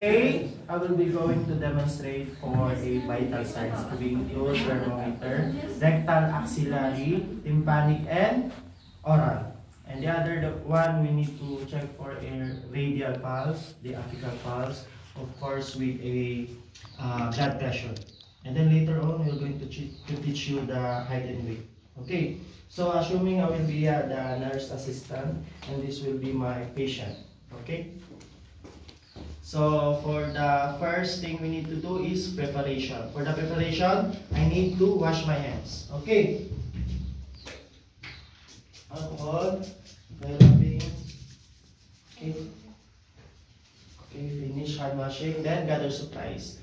Today, I will be going to demonstrate for a vital signs to be include thermometer, rectal, axillary, tympanic, and oral. And the other one, we need to check for a radial pulse, the apical pulse, of course with a blood pressure. And then later on, we're going to teach you the height and weight. Okay, so assuming I will be the nurse assistant, and this will be my patient. Okay. So for the first thing we need to do is preparation. For the preparation, I need to wash my hands. Okay. Alcohol, rubbing. Okay. Okay, finish hand washing. Then gather supplies.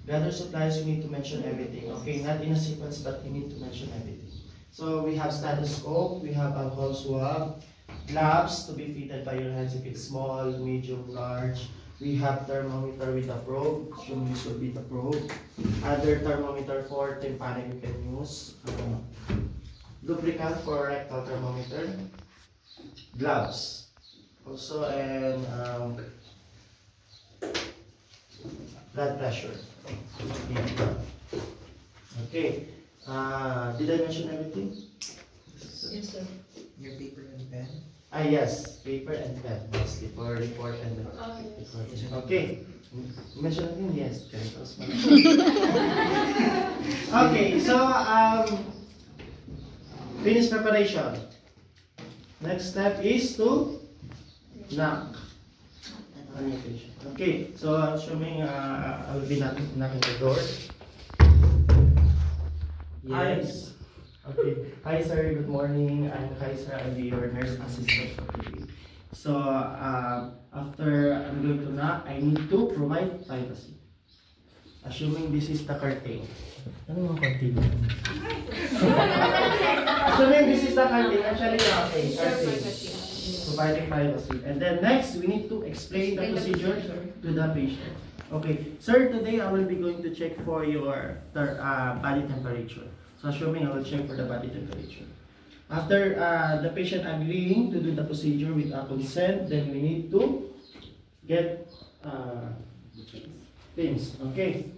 Gather supplies, we need to mention everything. Okay, not in a sequence, but we need to mention everything. So we have stethoscope, we have alcohol swab, gloves to be fitted by your hands if it's small, medium, large. We have thermometer with a probe, assuming this will be the probe. Other thermometer for tympanic you can use. Lubricant for rectal thermometer. Gloves. Also, and blood pressure. Okay. Did I mention everything? Yes, sir. Your paper and pen? Yes, paper and pen, mostly for report and Yes. okay. Mention again? Yes. Okay, so finish preparation. Next step is to knock on your patient. Okay, so assuming I will be knocking the door. Yes. Okay. Hi sir, good morning. I'm Kaiser. I'll be your nurse assistant for today. So after I'm going to knock, I need to provide privacy. Assuming this is the curtain. Ano mga curtain? Assuming this is the curtain, actually okay, curtain. Providing privacy. And then next, we need to explain the procedure to the patient. Okay, sir, today I will be going to check for your body temperature. So assuming I will check for the body temperature. After the patient agreeing to do the procedure with a consent, then we need to get things. Okay,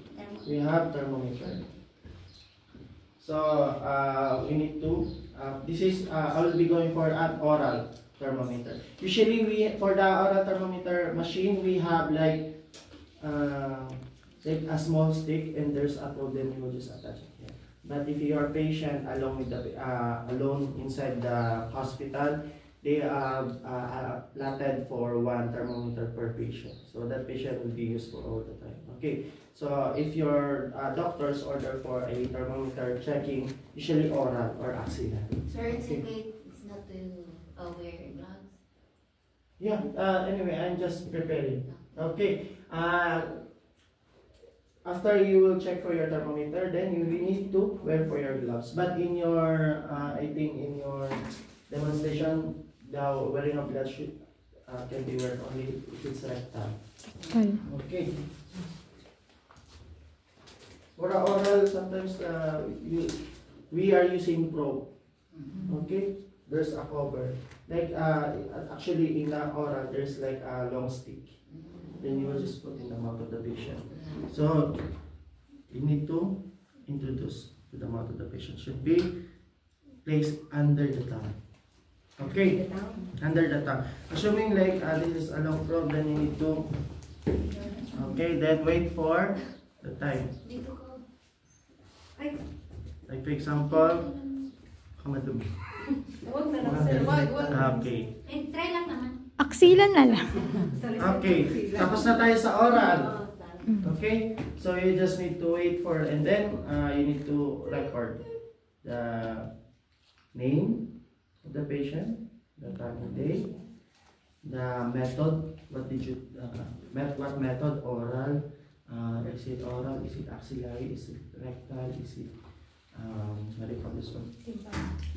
we have thermometer. So we need to, this is, I will be going for an oral thermometer. Usually for the oral thermometer machine, we have like a small stick and there's a probe, then you will just attach it here. But if you are patient along with the alone inside the hospital, they are allotted for one thermometer per patient. So that patient will be used for all the time. Okay. So if your doctors order for a thermometer checking, usually oral or axillary. Sir, it's okay. It's not to wear gloves. Yeah. Anyway, I'm just preparing. Okay. After you will check for your thermometer, then you will need to wear for your gloves. But in your, I think in your demonstration, the wearing of gloves can be worn only if it's rectal. Okay. For the oral, sometimes we are using probe. Okay. There's a cover. Like actually in the oral, there's like a long stick. Then you will just put in the mouth of the patient. So you need to introduce to the mouth of the patient. Should be placed under the tongue. Okay, under the tongue. Assuming like this is a long probe, then you need to. Okay, then wait for the time. Like for example, kamadumi. Okay. Try lang naman. Aksila na lang. Okay, tapos na tayo sa oral. Okay, so you just need to wait for, and then you need to record the name of the patient, the time and day, the method, what method, oral, is it oral, is it axillary, is it rectal, is it, what do you call this one?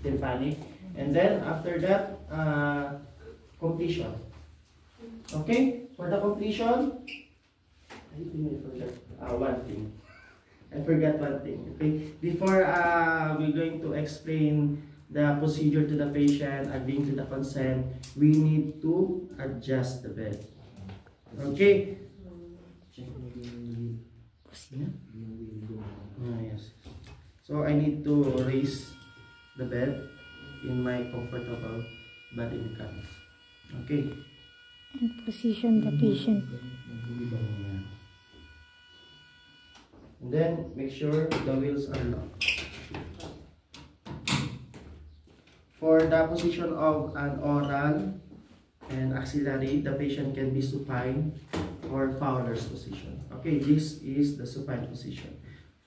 Tympanic. And then after that, completion. Okay, for the completion, I forgot one thing. I forgot one thing. Okay, before we're going to explain the procedure to the patient, agreeing to the consent, we need to adjust the bed. Okay, Yeah? Yes. So I need to raise the bed in my comfortable body mechanics. Okay. And position the patient. And then make sure the wheels are locked. For the position of an oral and axillary, the patient can be supine or Fowler's position. Okay, this is the supine position.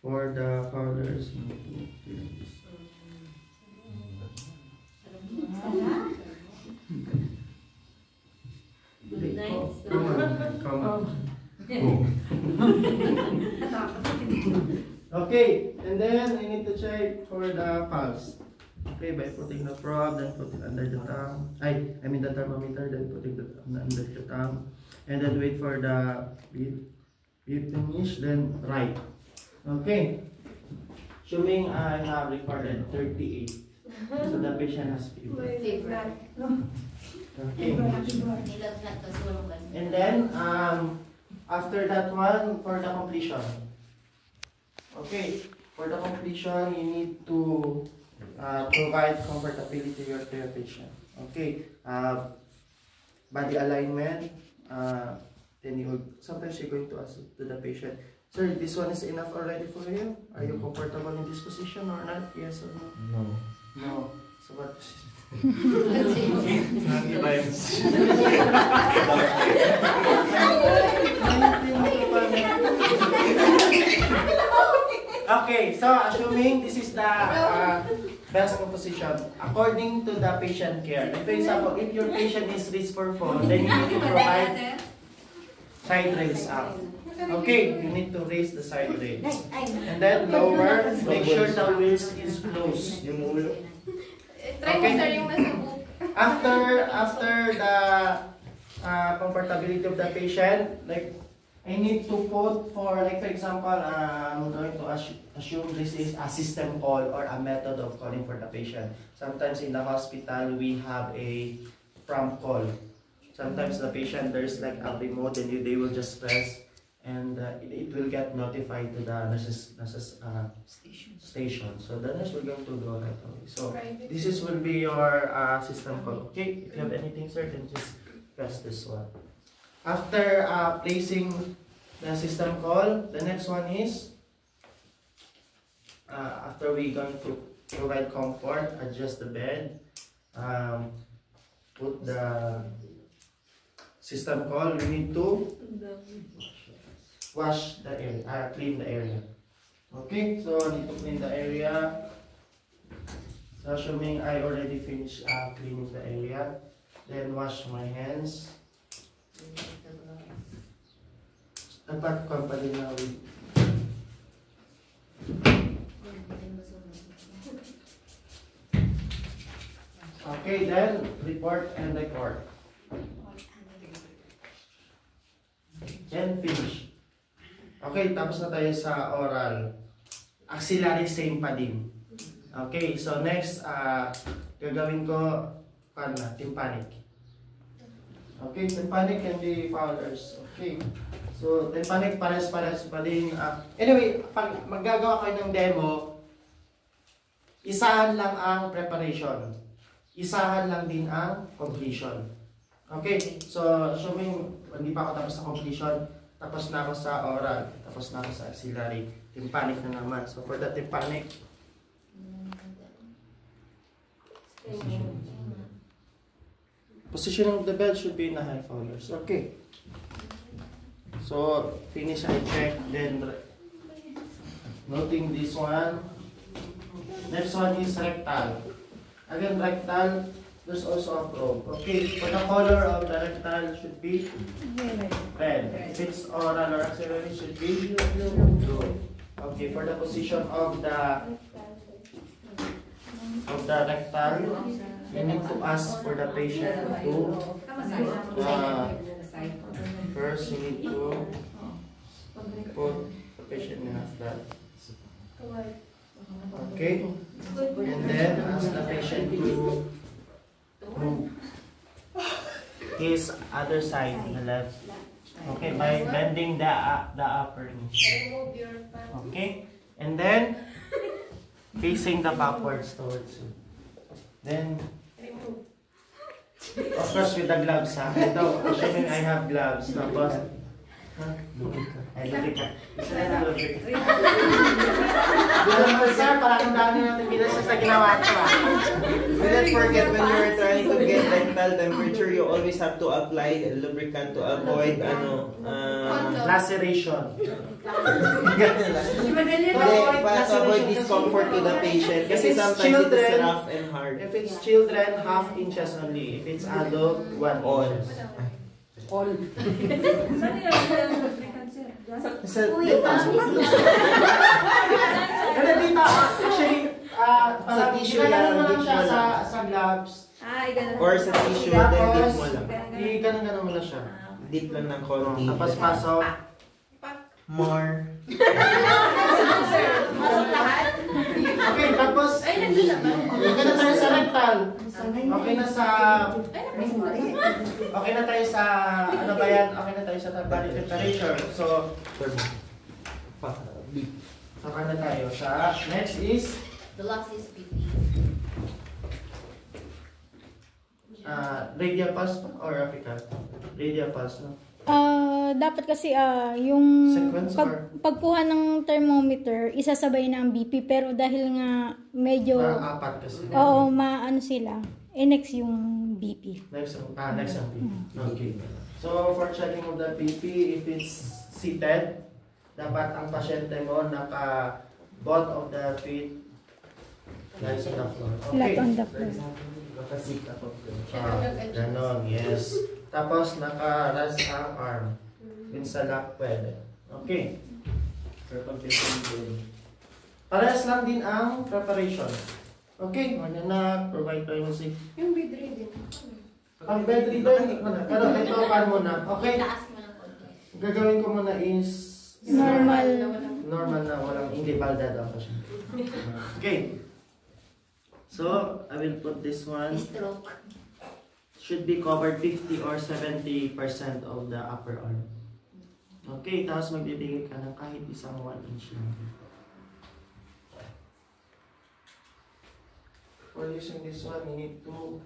For the Fowler's, you need to do this. Come on. Okay, and then I need to check for the pulse. Okay, by putting the probe, then put it under the tongue. I mean the thermometer, then putting the under the tongue, and then wait for the beep finish, then write. Okay. Assuming I have recorded 38, so the patient has fever. Okay. And then after that one, for the completion. Okay, for the completion, you need to provide comfortability to your patient. Okay, body alignment. Then sometimes you're going to ask to the patient, sir, this one is enough already for you? Are you comfortable in this position or not? Yes or no? No. No. So what position? Okay, so assuming this is the best position according to the patient care. Like for example, if your patient is risk for fall, then you need to provide side rails up. Okay, you need to raise the side rails. And then lower, make sure the wheels is close. Okay. After the comfortability of the patient, like I need to put for, like for example, I'm going to assume this is a system call or a method of calling for the patient. Sometimes in the hospital, we have a prompt call. Sometimes the patient, there's like a remote and they will just press and it will get notified to the nurses station. So the nurse will go to go right away. So this is will be your system call. Okay, if you have anything, sir, then just press this one. After placing the system call, the next one is after we going to provide comfort, adjust the bed, put the system call. We need to wash the area, clean the area. Okay, so I need to clean the area. So assuming I already finished cleaning the area, then wash my hands. Dapat company na with okay, then report and record. Then finish. Okay, tapos na tayo sa oral. Axillary same pa din. Okay, so next gagawin ko tympanic. Okay, tympanic can be Fowler's. Okay. So, tympanic pares pa din. Anyway, pag maggagawa kayo ng demo, isahan lang ang preparation. Isahan lang din ang completion. Okay, so assuming hindi pa ako tapos sa completion, tapos na ako sa oral, tapos na ako sa axillary, tympanic na naman. So, for the tympanic, position of the bed should be in the high Fowler's. Okay. So, finish I check, then noting this one. Next one is rectal. Again, rectal, there's also a probe. Okay, for the color of the rectal should be red. If it's oral or axillary, should be blue. Okay, for the position of the rectal, you need to ask for the patient to first, you need to put the patient in a flat. Okay? And then ask the patient to move his other side, the left. Okay, by bending the upper knee. Remove your pants. Okay, and then facing the backwards towards you. Then, Remove. of course, with the gloves ha. Ito, assuming I have gloves. Tapos, ay, lubricant. Isa na na lubricant. Doon sir, parang dami natin binasa sa ginawa ko ha. Do not forget when you're trying to get dental temperature, you always have to apply the lubricant to avoid Laceration. Hindi, para to avoid discomfort to the patient. Kasi sometimes it is rough and hard. If it's children, half inches only. If it's adult, 1 inches. Sa Uy, Kasi dito, actually, parang tissue ganun mo lang, lang dip siya mo lang. sa gloves. or sa tissue, then dip mo lang. Ganun mo lang siya. Dip lang ng konti. Tapos pasok. More. Okay, tapos, okay na tayo sa rectal. Okay na sa, okay na tayo sa, ano ba yan? Okay na tayo sa body temperature. So, saka na tayo sa, next is, The last is PP. radial pulse pa or apical? Radial pulse, no? Dapat kasi yung Sequence or? pagkuha ng thermometer, isasabay na ang BP, pero dahil nga medyo, Apat kasi. oo, maano sila, next yung BP. Next ang BP. Okay. So, for checking of the BP, if it's seated, dapat ang pasyente mo naka both of the feet lies on the floor. Okay. Flat on the floor. Naka-sit ako. Ganon, yes. Tapos, naka-rest ang arm. Yun sa lock pwede. Okay. Parehas lang din ang preparation. Okay, na provide privacy. Yung bedridden. Ang bedridden, pero ito kan muna. Okay, Taas mo ng konti. gagawin ko muna is Normal. normal na walang hindi baldad ang pasyente. Okay. So, I will put this one. Stroke. Should be covered 50 or 70% of the upper arm. Okay, tapos magbibigay ka ng kahit isang 1 inch lang. For using this one, you need to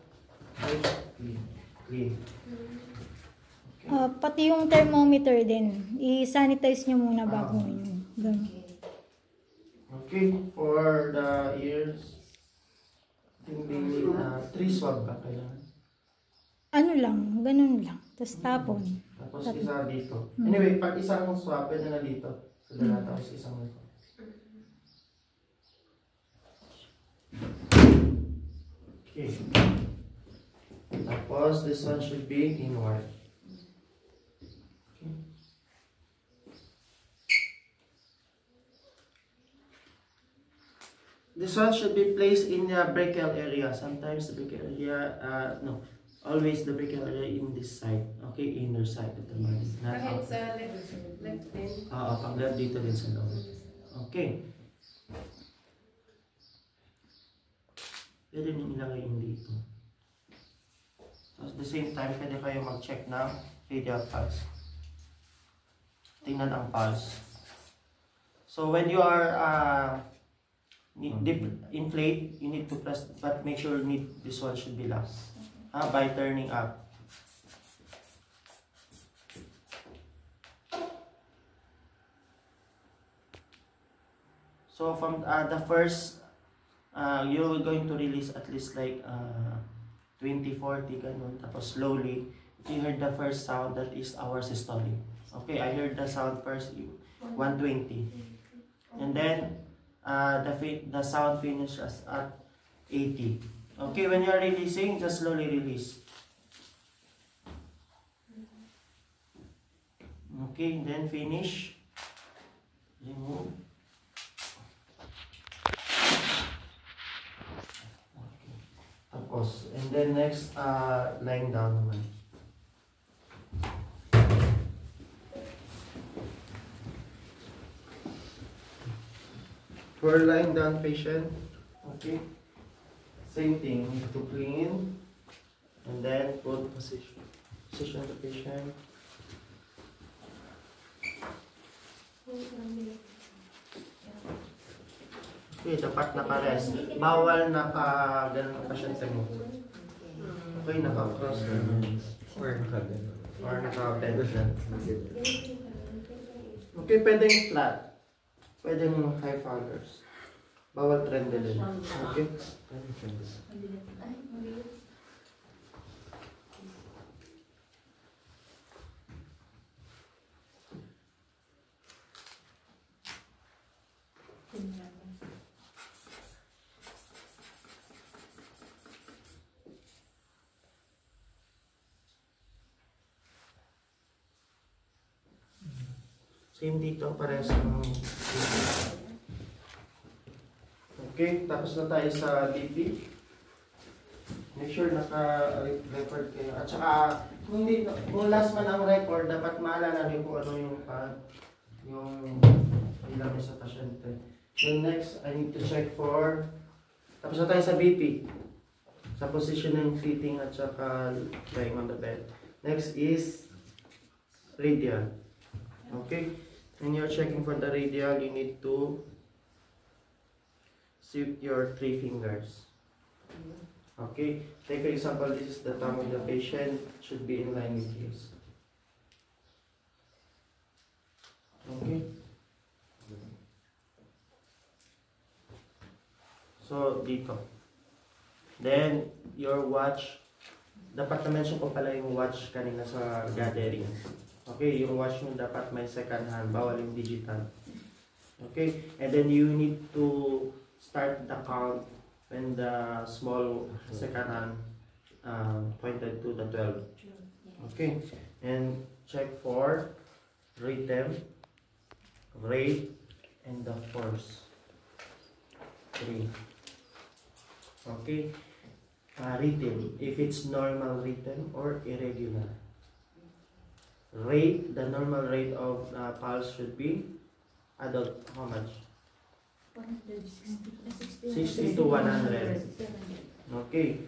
clean. Pati yung thermometer din, i-sanitize nyo muna bago yun. Ganun. Okay, for the ears, hindi 3 swab ka kailangan. Ano lang, ganun lang. Tapos tapon. Tapos isa dito. Anyway, pag isang swab, pwede na dito. Sa dala, tapos isang dito. Okay. Tapos, this one should be inward. Okay. This one should be placed in the brachial area. Sometimes the brachial area, always the brachial area in this side. Okay, inner side of the body. Not Kahit out. sa left end. Pag dito din sa loob. Okay. Pwede nyo ilagay in dito. At the same time, pwede kayo mag-check ng radial pulse. Tingnan ang pulse. So when you are inflate, you need to press, but make sure this one should be last. By turning up. So from the first, you're going to release at least like 20, 40, ganun. Tapos slowly, if you heard the first sound, that is our systolic. Okay, I heard the sound first, 120. And then, the sound finishes at 80. Okay, when you're releasing, just slowly release. Okay, then finish. Remove. Okay. Tapos, and then next, lying down naman. For lying down patient, okay, same thing, you need to clean, and then put position the patient. Okay, dapat naka-rest. Bawal naka-ganun ang pasyente mo. Okay, naka-cross Or nakagano. or naka-tension. Okay, pwedeng flat. Pwedeng high fingers. Bawal trend din. Okay? Same dito, parehas ng okay, tapos na tayo sa BP. Make sure naka-record kayo. At saka, kung last man ang record, dapat maalala niyo kung ano yung ilang sa pasyente. Then next, I need to check for, tapos na tayo sa BP. Sa positioning, fitting, at saka lying on the bed. Next is radial. Okay? When you're checking for the radial, you need to sweep your 3 fingers. Okay? Take for example, this is the thumb of the patient. Should be in line with his. Okay? So, dito. Then, your watch. Dapat na-mention ko pala yung watch kanina sa gathering. Okay, yung watch mo dapat may second hand, bawal yung digital. Okay, and then you need to start the count when the small second hand pointed to the 12. Okay, and check for rhythm, rate, and the force. 3. Okay, rhythm, if it's normal rhythm or irregular. Rate, the normal rate of pulse should be adult, how much? 60 to 100. Okay.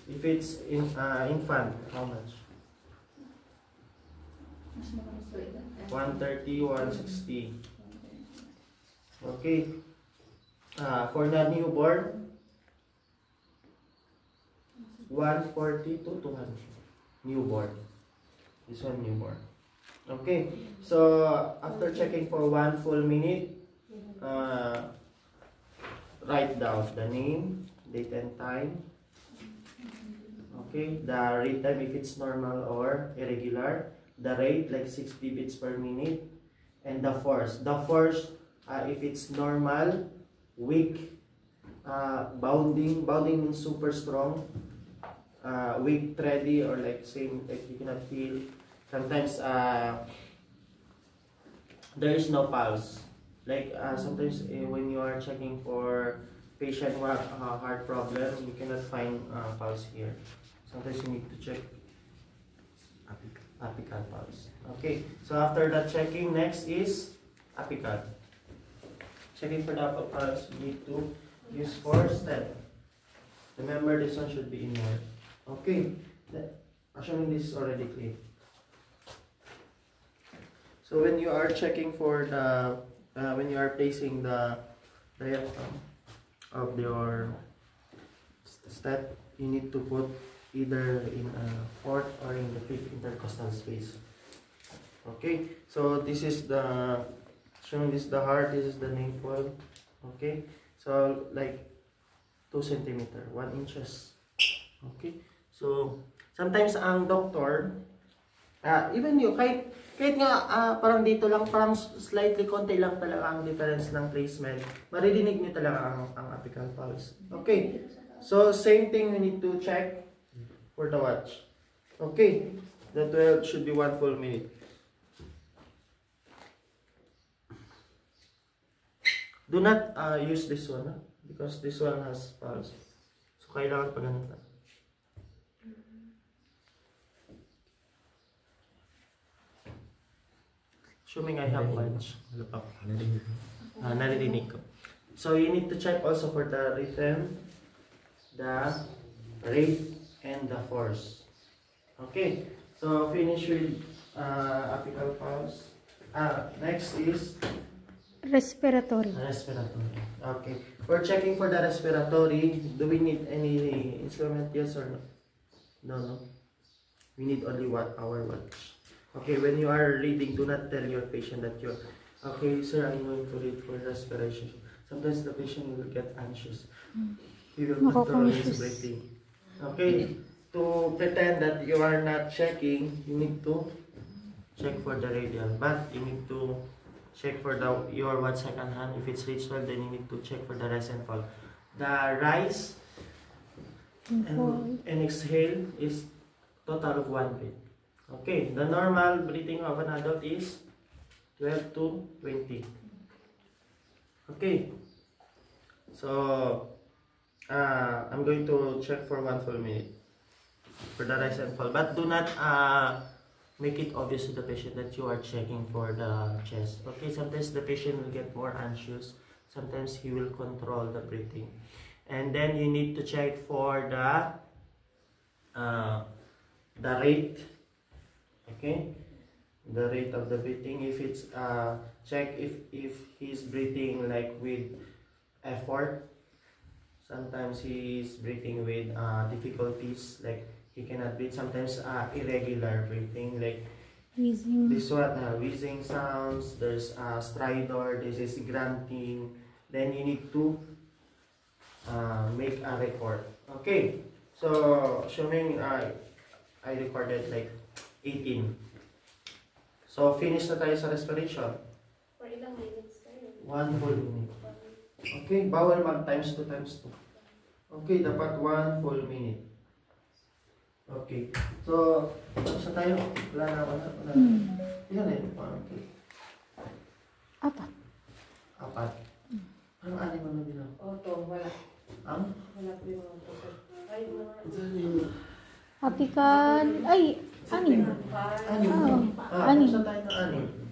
If it's infant, how much? 130, 160. Okay. For the newborn, 140 to 200. Newborn. This one newborn. Okay, so after checking for 1 full minute, write down the name, date and time. Okay, the rhythm if it's normal or irregular, the rate like 60 beats per minute, and the force. The force if it's normal, weak, bounding means super strong, weak, thready, or like same like you cannot feel. Sometimes there is no pulse. Like sometimes when you are checking for patient who have heart problem, you cannot find pulse here. Sometimes you need to check apical pulse. Okay, so after that checking, next is apical. Checking for the apical pulse, you need to use 4 steps. Remember, this one should be inward. Okay, assuming this is already clear. So when you are checking for the, when you are placing the diaphragm of your step, you need to put either in a 4th or in the 5th intercostal space. Okay, so this is the, showing this is the heart, this is the navel. Okay, so like 2 centimeter, 1 inches. Okay, so sometimes ang doctor, even you, kahit nga parang dito lang, parang slightly konti lang talaga ang difference ng placement, maririnig nyo talaga ang apical pulse. Okay, so same thing we need to check for the watch. Okay, the 12 should be 1 full minute. Do not use this one because this one has pulse. So kailangan pa ganun lang. Assuming I have lunch. Naririnig ko. So you need to check also for the rhythm, the rate, and the force. Okay. So finish with apical pulse. Next is Respiratory. Respiratory. Okay. We're checking for the respiratory. Do we need any instrument? Yes or no? No, no. We need only our watch. Okay, when you are reading, do not tell your patient that you're, okay, sir, I'm going to read for respiration. Sometimes the patient will get anxious. He will control his breathing. Okay, to pretend that you are not checking, you need to check for the radial. But you need to check for your 1 second hand. If it's reached 12, then you need to check for the rise and fall. The rise and exhale is total of 1 breath. Okay, the normal breathing of an adult is 12 to 20. Okay, so I'm going to check for 1 full minute for the rise and fall, but do not make it obvious to the patient that you are checking for the chest. Okay, sometimes the patient will get more anxious, sometimes he will control the breathing, and then you need to check for the rate. Okay, the rate of the breathing. If it's check if he's breathing like with effort. Sometimes he's breathing with difficulties, like he cannot breathe. Sometimes irregular breathing, like Wheezing. this one, wheezing sounds. There's stridor. This is grunting. Then you need to make a record. Okay, so showing I recorded like 18. So finish na tayo sa respiration. For ilang minutes tayo? 1 full minute. Okay, bawal mag times 2 times 2. Okay, dapat 1 full minute. Okay. So, tapos na tayo. Wala na. Ilan eh? 4. 4. Ano anim mo na bilang? Oto, wala. Ang? Wala po yung oto. Ay, mga... Apikan. Ay, 6. Anim. Oh, Tapos na tayo ng 6.